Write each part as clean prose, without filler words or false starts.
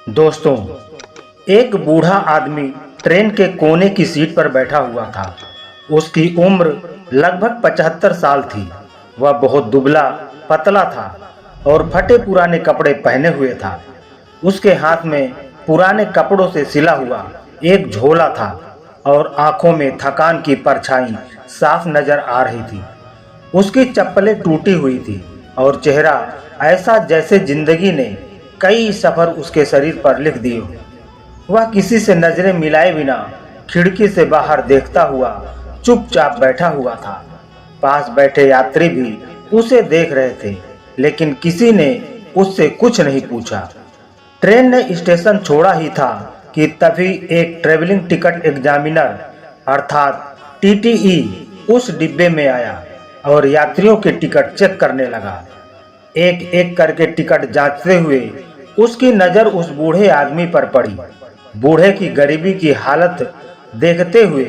दोस्तों, एक बूढ़ा आदमी ट्रेन के कोने की सीट पर बैठा हुआ था। उसकी उम्र लगभग 75 साल थी। वह बहुत दुबला पतला था और फटे पुराने कपड़े पहने हुए था। उसके हाथ में पुराने कपड़ों से सिला हुआ एक झोला था और आंखों में थकान की परछाई साफ नजर आ रही थी। उसकी चप्पलें टूटी हुई थी और चेहरा ऐसा जैसे जिंदगी ने कई सफर उसके शरीर पर लिख दिए हो। वह किसी से नजरें मिलाए बिना खिड़की से बाहर देखता हुआ चुपचाप बैठा हुआ था। पास बैठे यात्री भी उसे देख रहे थे, लेकिन किसी ने उससे कुछ नहीं पूछा। ट्रेन ने स्टेशन छोड़ा ही था कि तभी एक ट्रेवलिंग टिकट एग्जामिनर अर्थात टीटीई उस डिब्बे में आया और यात्रियों के टिकट चेक करने लगा। एक एक करके टिकट जांचते हुए उसकी नज़र उस बूढ़े आदमी पर पड़ी। बूढ़े की गरीबी की हालत देखते हुए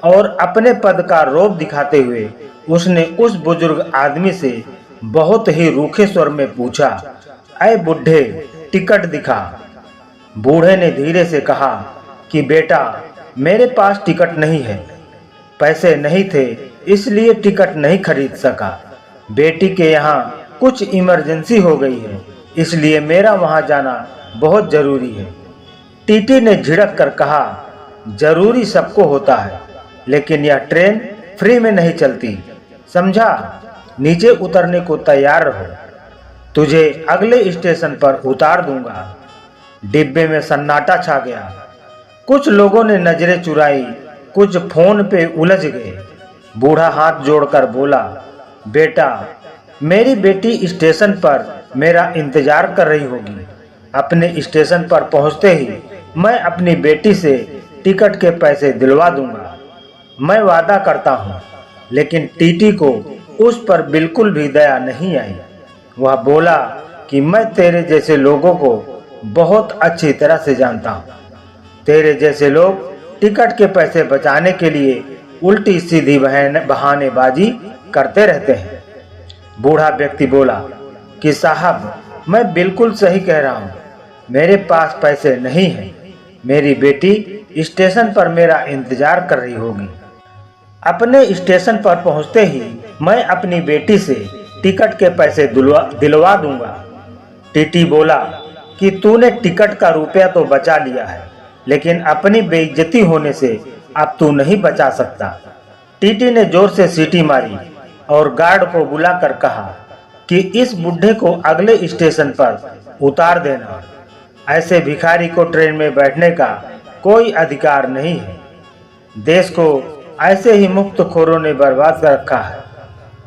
और अपने पद का रौब दिखाते हुए उसने उस बुजुर्ग आदमी से बहुत ही रूखे स्वर में पूछा, अय बुढ़े, टिकट दिखा। बूढ़े ने धीरे से कहा कि बेटा, मेरे पास टिकट नहीं है। पैसे नहीं थे, इसलिए टिकट नहीं खरीद सका। बेटी के यहाँ कुछ इमरजेंसी हो गई है, इसलिए मेरा वहां जाना बहुत जरूरी है। टीटी ने झिड़क कर कहा, जरूरी सबको होता है, लेकिन यह ट्रेन फ्री में नहीं चलती, समझा? नीचे उतरने को तैयार रहो, तुझे अगले स्टेशन पर उतार दूंगा। डिब्बे में सन्नाटा छा गया। कुछ लोगों ने नजरें चुराई, कुछ फोन पे उलझ गए। बूढ़ा हाथ जोड़कर बोला, बेटा, मेरी बेटी स्टेशन पर मेरा इंतजार कर रही होगी। अपने स्टेशन पर पहुंचते ही मैं अपनी बेटी से टिकट के पैसे दिलवा दूंगा, मैं वादा करता हूं। लेकिन टीटी को उस पर बिल्कुल भी दया नहीं आई। वह बोला कि मैं तेरे जैसे लोगों को बहुत अच्छी तरह से जानता हूं। तेरे जैसे लोग टिकट के पैसे बचाने के लिए उल्टी सीधी बहानेबाजी करते रहते हैं। बूढ़ा व्यक्ति बोला कि साहब, मैं बिल्कुल सही कह रहा हूँ, मेरे पास पैसे नहीं हैं। मेरी बेटी स्टेशन पर मेरा इंतजार कर रही होगी। अपने स्टेशन पर पहुँचते ही मैं अपनी बेटी से टिकट के पैसे दिलवा दूंगा। टीटी बोला कि तूने टिकट का रुपया तो बचा लिया है, लेकिन अपनी बेइज्जती होने से अब तू नहीं बचा सकता। टीटी ने जोर से सीटी मारी और गार्ड को बुलाकर कहा कि इस बुढ़े को अगले स्टेशन पर उतार देना। ऐसे भिखारी को ट्रेन में बैठने का कोई अधिकार नहीं है। देश को ऐसे ही मुफ्तखोरों ने बर्बाद कर रखा है।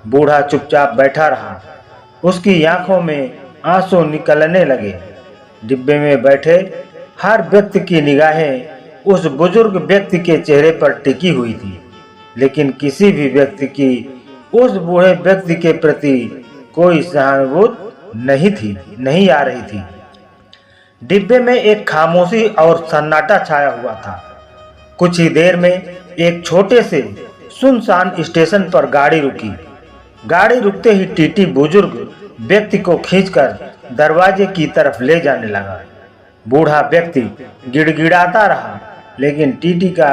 बूढ़ा चुपचाप बैठा रहा। उसकी आंखों में आंसू निकलने लगे। डिब्बे में बैठे हर व्यक्ति की निगाहें उस बुजुर्ग व्यक्ति के चेहरे पर टिकी हुई थी, लेकिन किसी भी व्यक्ति की उस बूढ़े व्यक्ति के प्रति कोई सहानुभूति नहीं आ रही थी। डिब्बे में एक खामोशी और सन्नाटा छाया हुआ था। कुछ ही देर में एक छोटे से सुनसान स्टेशन पर गाड़ी रुकी। गाड़ी रुकते ही टीटी बुजुर्ग व्यक्ति को खींचकर दरवाजे की तरफ ले जाने लगा। बूढ़ा व्यक्ति गिड़गिड़ाता रहा, लेकिन टीटी का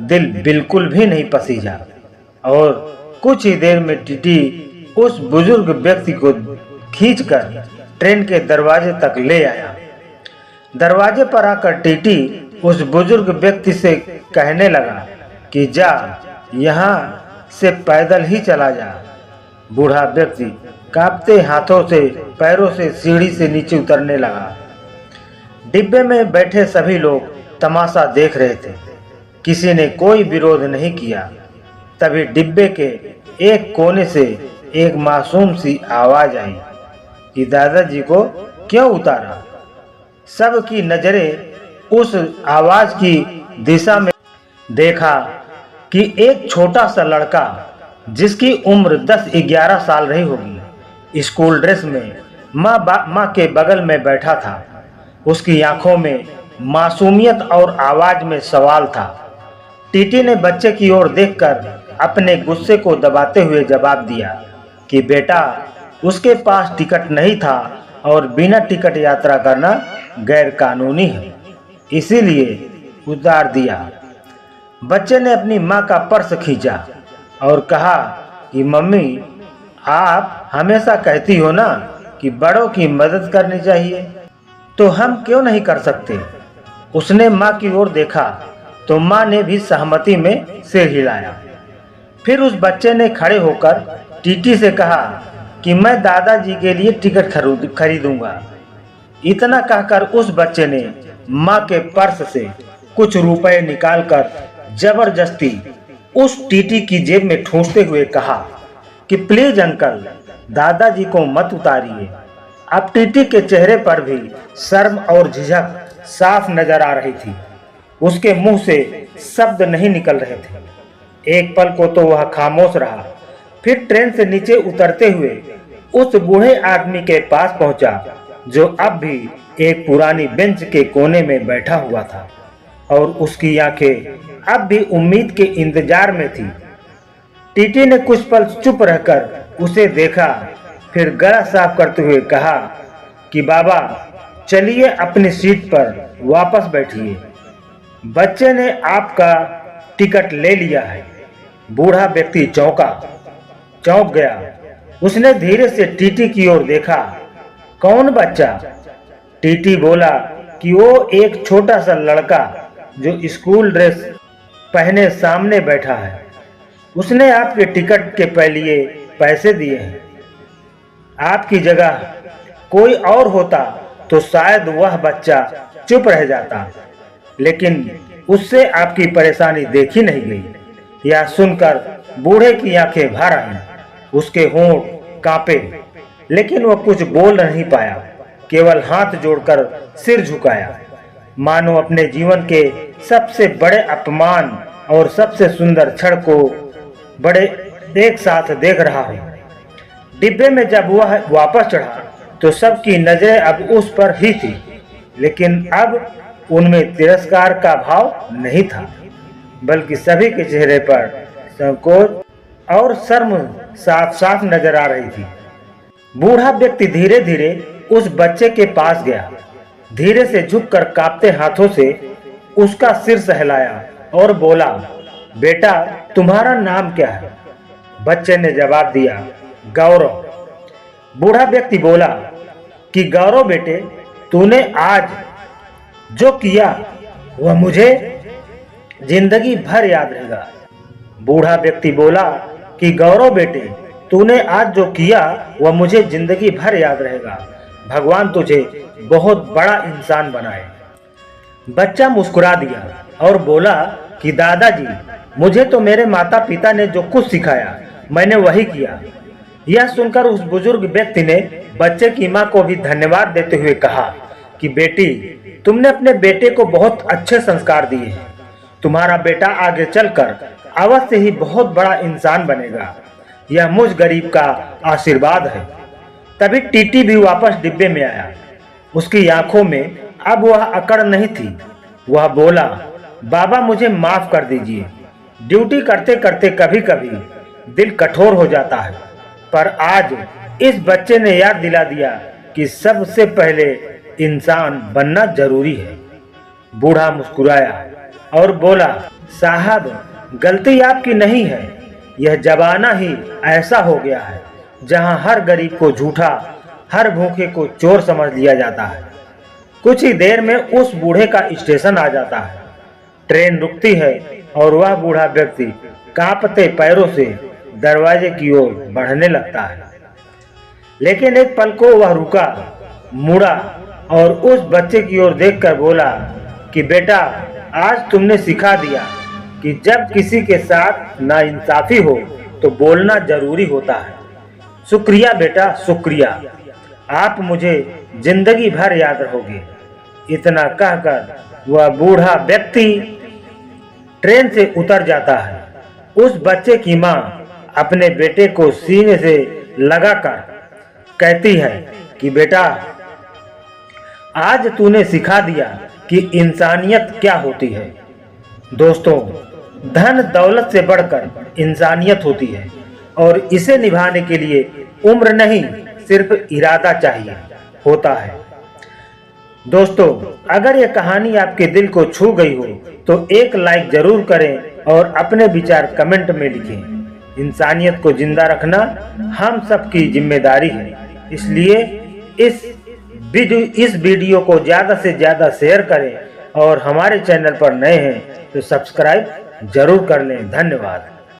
दिल बिल्कुल भी नहीं पसीजा और कुछ ही देर में टीटी उस बुजुर्ग व्यक्ति को खींचकर ट्रेन के दरवाजे तक ले आया। दरवाजे पर आकर टीटी उस बुजुर्ग व्यक्ति से कहने लगा कि जा, यहाँ से पैदल ही चला जा। बूढ़ा व्यक्ति कांपते हाथों से पैरों से सीढ़ी से नीचे उतरने लगा। डिब्बे में बैठे सभी लोग तमाशा देख रहे थे। किसी ने कोई विरोध नहीं किया। तभी डिब्बे के एक कोने से एक मासूम सी आवाज आई कि दादाजी को क्यों उतारा। सबकी नजरें उस आवाज की दिशा में देखा कि एक छोटा सा लड़का, जिसकी उम्र 10-11 साल रही होगी, स्कूल ड्रेस में माँ के बगल में बैठा था। उसकी आंखों में मासूमियत और आवाज में सवाल था। टीटी ने बच्चे की ओर देखकर अपने गुस्से को दबाते हुए जवाब दिया कि बेटा, उसके पास टिकट नहीं था और बिना टिकट यात्रा करना गैर कानूनी है, इसीलिए उतार दिया। बच्चे ने अपनी माँ का पर्स खींचा और कहा कि मम्मी, आप हमेशा कहती हो ना कि बड़ों की मदद करनी चाहिए, तो हम क्यों नहीं कर सकते। उसने माँ की ओर देखा तो माँ ने भी सहमति में सिर हिलाया। फिर उस बच्चे ने खड़े होकर टीटी से कहा कि मैं दादाजी के लिए टिकट खरीदूंगा। इतना कहकर उस बच्चे ने माँ के पर्स से कुछ रुपए निकालकर जबरदस्ती उस टीटी की जेब में ठूंसते हुए कहा कि प्लीज अंकल, दादाजी को मत उतारिए। अब टीटी के चेहरे पर भी शर्म और झिझक साफ नजर आ रही थी। उसके मुंह से शब्द नहीं निकल रहे थे। एक पल को तो वह खामोश रहा, फिर ट्रेन से नीचे उतरते हुए उस बूढ़े आदमी के पास पहुंचा जो अब भी एक पुरानी बेंच के कोने में बैठा हुआ था और उसकी आंखें अब भी उम्मीद के इंतजार में थी। टीटी ने कुछ पल चुप रहकर उसे देखा, फिर गला साफ करते हुए कहा कि बाबा चलिए अपनी सीट पर वापस बैठिए, बच्चे ने आपका टिकट ले लिया है। बूढ़ा व्यक्ति चौंक गया। उसने धीरे से टीटी की ओर देखा। कौन बच्चा? टीटी बोला कि वो एक छोटा सा लड़का जो स्कूल ड्रेस पहने सामने बैठा है। उसने आपके टिकट के लिए पैसे दिए हैं। आपकी जगह कोई और होता तो शायद वह बच्चा चुप रह जाता, लेकिन उससे आपकी परेशानी देखी नहीं गई। यह सुनकर बूढ़े की आंखें भर आईं। उसके होंठ कांपे, लेकिन वह कुछ बोल नहीं पाया, केवल हाथ जोड़कर सिर झुकाया, मानो अपने जीवन के सबसे बड़े अपमान और सबसे सुंदर क्षण को बड़े एक साथ देख रहा हो। डिब्बे में जब वह वापस चढ़ा तो सबकी नजरें अब उस पर ही थी, लेकिन अब उनमें तिरस्कार का भाव नहीं था, बल्कि सभी के चेहरे पर संकोच और शर्म साफ साफ नजर आ रही थी। बूढ़ा व्यक्ति धीरे धीरे उस बच्चे के पास गया, धीरे से झुककर कांपते हाथों से उसका सिर सहलाया और बोला, बेटा तुम्हारा नाम क्या है? बच्चे ने जवाब दिया, गौरव। बूढ़ा व्यक्ति बोला कि गौरव बेटे, तूने आज जो किया वह मुझे जिंदगी भर याद रहेगा। बूढ़ा व्यक्ति बोला कि गौरव बेटे, तूने आज जो किया वह मुझे जिंदगी भर याद रहेगा। भगवान तुझे बहुत बड़ा इंसान बनाए। बच्चा मुस्कुरा दिया और बोला कि दादाजी, मुझे तो मेरे माता पिता ने जो कुछ सिखाया मैंने वही किया। यह सुनकर उस बुजुर्ग व्यक्ति ने बच्चे की मां को भी धन्यवाद देते हुए कहा कि बेटी, तुमने अपने बेटे को बहुत अच्छे संस्कार दिए हैं। तुम्हारा बेटा आगे चलकर अवश्य ही बहुत बड़ा इंसान बनेगा। यह मुझ गरीब का आशीर्वाद है। तभी टीटी भी वापस डिब्बे में आया। उसकी आंखों में अब वह अकड़ नहीं थी। वह बोला, बाबा मुझे माफ कर दीजिए। ड्यूटी करते करते कभी कभी दिल कठोर हो जाता है, पर आज इस बच्चे ने याद दिला दिया कि सबसे पहले इंसान बनना जरूरी है। बूढ़ा मुस्कुराया और बोला, साहब गलती आपकी नहीं है, यह जमाना ही ऐसा हो गया है जहां हर गरीब को झूठा, हर भूखे को चोर समझ लिया जाता है। कुछ ही देर में उस बूढ़े का स्टेशन आ जाता है। ट्रेन रुकती है और वह बूढ़ा व्यक्ति कांपते पैरों से दरवाजे की ओर बढ़ने लगता है, लेकिन एक पल को वह रुका, मुड़ा और उस बच्चे की ओर देखकर बोला कि बेटा, आज तुमने सिखा दिया कि जब किसी के साथ नाइंसाफी हो तो बोलना जरूरी होता है। शुक्रिया बेटा, शुक्रिया, आप मुझे जिंदगी भर याद रहोगे। इतना कहकर वह बूढ़ा व्यक्ति ट्रेन से उतर जाता है। उस बच्चे की मां अपने बेटे को सीने से लगाकर कहती है कि बेटा, आज तूने सिखा दिया कि इंसानियत क्या होती है। दोस्तों, धन दौलत से बढ़कर इंसानियत होती है और इसे निभाने के लिए उम्र नहीं, सिर्फ इरादा चाहिए होता है। दोस्तों, अगर ये कहानी आपके दिल को छू गई हो तो एक लाइक जरूर करें और अपने विचार कमेंट में लिखें। इंसानियत को जिंदा रखना हम सबकी जिम्मेदारी है, इसलिए इस वीडियो को ज़्यादा से ज़्यादा शेयर करें और हमारे चैनल पर नए हैं तो सब्सक्राइब जरूर कर लें। धन्यवाद।